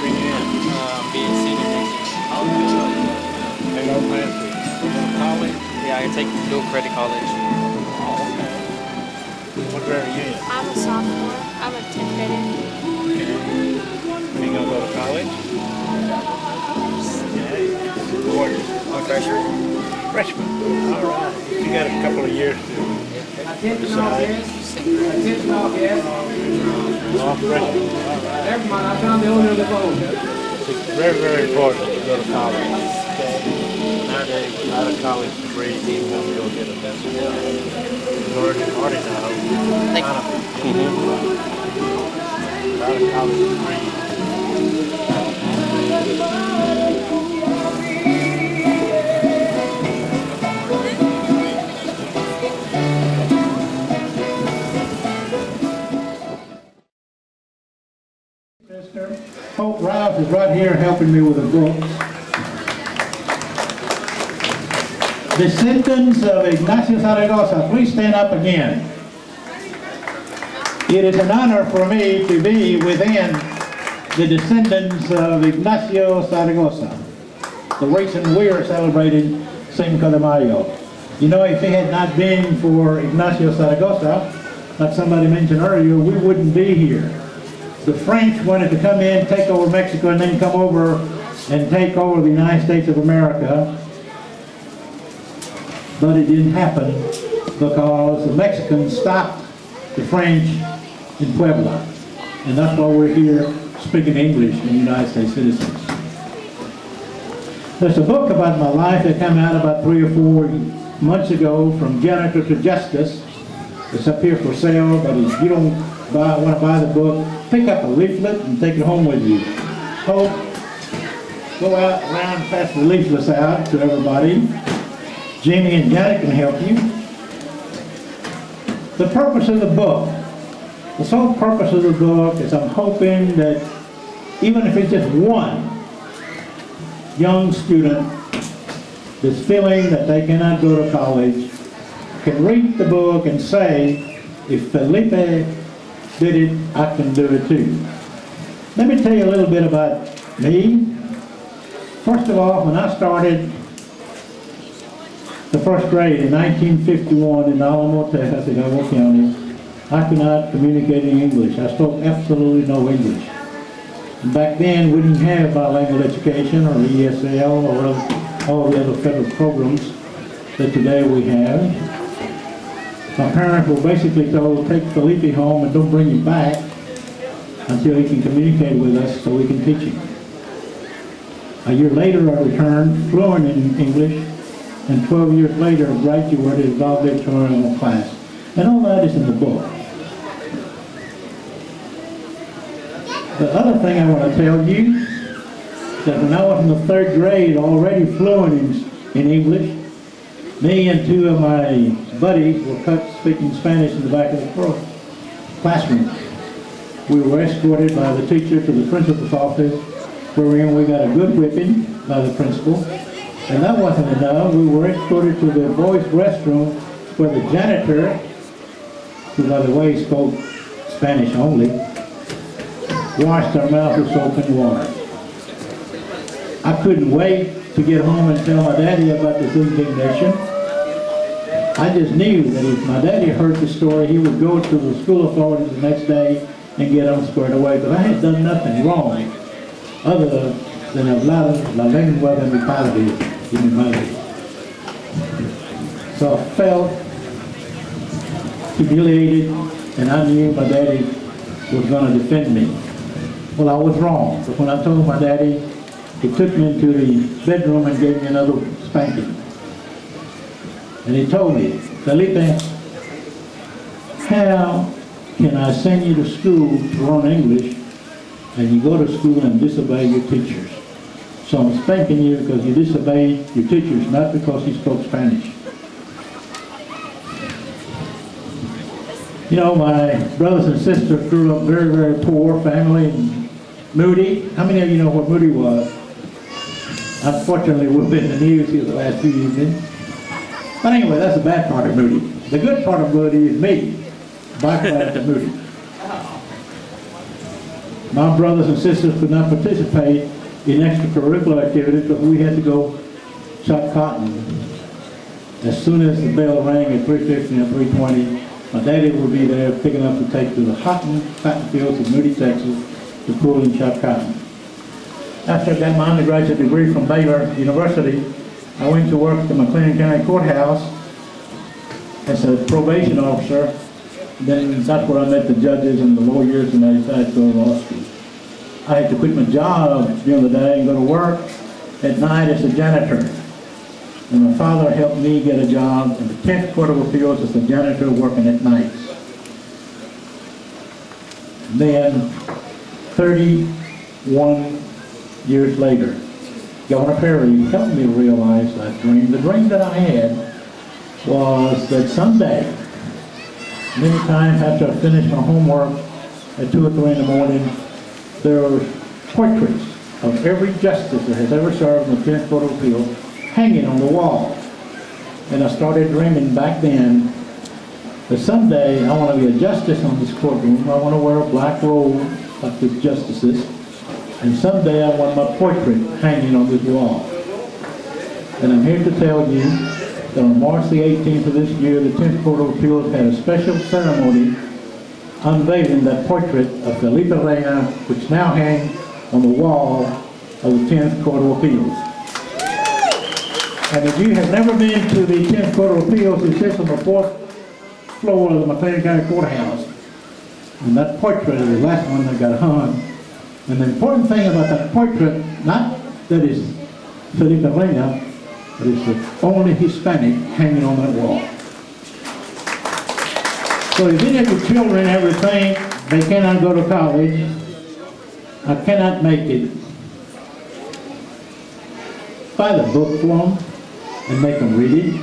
grade are you in? Being senior next year. Oh, good. Hey, no plans to go to college? Yeah, I can take dual credit college. Oh, okay. What grade are you in? I'm a sophomore. I'm a 10th grader. Okay. You gonna go to college? Yeah. Gorgeous. I'm a freshman. Freshman. All right. You got a couple of years to decide. Oh, freshman. All right. It's very, very important to go to college. Nowadays, without a college degree, you won't go get a bachelor's. You already know. Without a college degree. Hope Ralph is right here helping me with the books. Descendants of Ignacio Zaragoza, please stand up again. It is an honor for me to be within the descendants of Ignacio Zaragoza, the reason we are celebrating Cinco de Mayo. You know, if it had not been for Ignacio Zaragoza, like somebody mentioned earlier, we wouldn't be here. The French wanted to come in, take over Mexico, and then come over and take over the United States of America. But it didn't happen because the Mexicans stopped the French in Puebla. And that's why we're here speaking English in the United States citizens. There's a book about my life that came out about 3 or 4 months ago, From Janitor to Justice. It's up here for sale, but if you don't want to buy the book, pick up a leaflet and take it home with you. Hope, go out around and pass the leaflets out to everybody. Jamie and Janet can help you. The purpose of the book. The sole purpose of the book is I'm hoping that even if it's just one young student that's feeling that they cannot go to college can read the book and say, if Felipe did it, I can do it too. Let me tell you a little bit about me. First of all, when I started the first grade in 1951 in Alamo, Texas, in Alamo County, I could not communicate in English. I spoke absolutely no English. And back then, we didn't have bilingual education or ESL or all the other federal programs that today we have. My parents were basically told, take Felipe home and don't bring him back until he can communicate with us so we can teach him. A year later, I returned fluent in English, and 12 years later, graduated as valedictorian class. And all that is in the book. The other thing I want to tell you is that when I was in the 3rd grade, already fluent in English, me and 2 of my buddies were caught speaking Spanish in the back of the classroom. We were escorted by the teacher to the principal's office, wherein we got a good whipping by the principal. And that wasn't enough. We were escorted to the boys' restroom where the janitor, who by the way spoke Spanish only, washed our mouths with soap and water. I couldn't wait to get home and tell my daddy about this indignation. I just knew that if my daddy heard the story, he would go to the school authorities the next day and get them squared away. But I had done nothing wrong other than hablar la lengua de mi padre y mi madre. So I felt humiliated, and I knew my daddy was going to defend me. Well, I was wrong, but when I told my daddy, he took me into the bedroom and gave me another spanking. And he told me, Felipe, how can I send you to school to learn English and you go to school and disobey your teachers? So I'm spanking you because you disobeyed your teachers, not because you spoke Spanish. You know, my brothers and sisters grew up very, very poor family in Moody. How many of you know what Moody was? Unfortunately, we've been in the news here the last few evenings. But anyway, that's the bad part of Moody. The good part of Moody is me, bypassed to Moody. My brothers and sisters could not participate in extracurricular activities because we had to go chop cotton. As soon as the bell rang at 3:50 and 3:20, my daddy would be there picking up to take to the cotton fields of Moody, Texas to pull and chop cotton. After I got my undergraduate degree from Baylor University, I went to work at the McLean County Courthouse as a probation officer. Then that's where I met the judges and the lawyers, and I decided to go to law school. I had to quit my job during the day and go to work at night as a janitor. And my father helped me get a job in the 10th Court of Appeals as a janitor working at night. Then, 31 years later, Governor Perry helped me realize that dream. The dream that I had was that someday, many times after I finished my homework at 2 or 3 in the morning, there were portraits of every justice that has ever served in the 10th Court of Appeals hanging on the wall. And I started dreaming back then that someday I want to be a justice on this courtroom. I want to wear a black robe like the justices. And someday I want my portrait hanging on this wall. And I'm here to tell you that on March the 18th of this year, the 10th Court of Appeals had a special ceremony unveiling that portrait of Felipe Reyna, which now hangs on the wall of the 10th Court of Appeals. And if you have never been to the 10th Court of Appeals, it sits on the 4th floor of the McLean County Courthouse. And that portrait is the last one that got hung. And the important thing about that portrait, not that it's Felipe Reyna, but it's the only Hispanic hanging on that wall. So if any of your children ever think they cannot go to college, I cannot make it, buy the book for them and make them read it.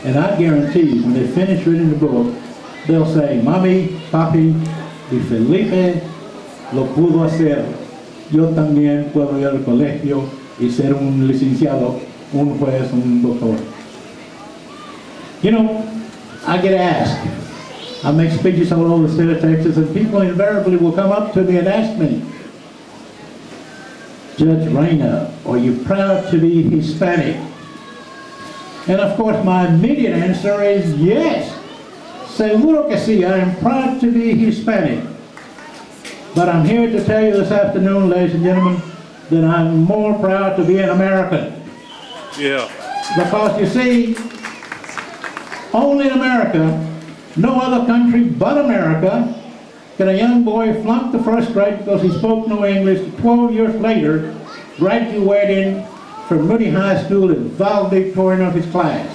And I guarantee you, when they finish reading the book, they'll say, Mami, Papi, y Felipe lo pudo hacer. Yo también puedo ir al colegio y ser un licenciado, un juez, un doctor. You know, I get asked. I make speeches all over the state of Texas, and people invariably will come up to me and ask me, Judge Reyna, are you proud to be Hispanic? And of course my immediate answer is yes. Seguro que sí, I am proud to be Hispanic. But I'm here to tell you this afternoon, ladies and gentlemen, that I'm more proud to be an American. Yeah. Because you see, only in America, no other country but America, can a young boy flunk the first grade because he spoke no English, 12 years later, graduating from Moody High School as valedictorian of his class.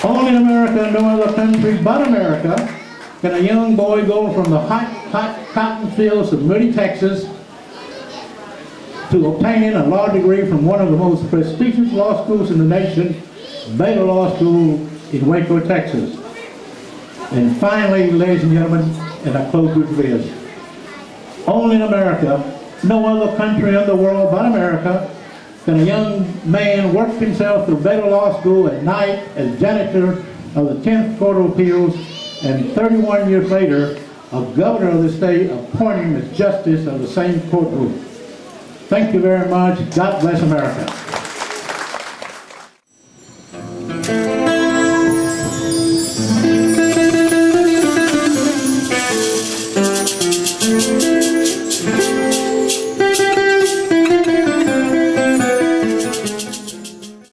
Only in America, no other country but America, can a young boy go from the hot cotton fields of Moody, Texas, to obtaining a law degree from one of the most prestigious law schools in the nation, Baylor Law School in Waco, Texas. And finally, ladies and gentlemen, and I close with this, only in America, no other country in the world but America, can a young man work himself through Baylor Law School at night as janitor of the 10th Court of Appeals, and 31 years later, a governor of the state appoint him as justice of the same courtroom. Thank you very much. God bless America.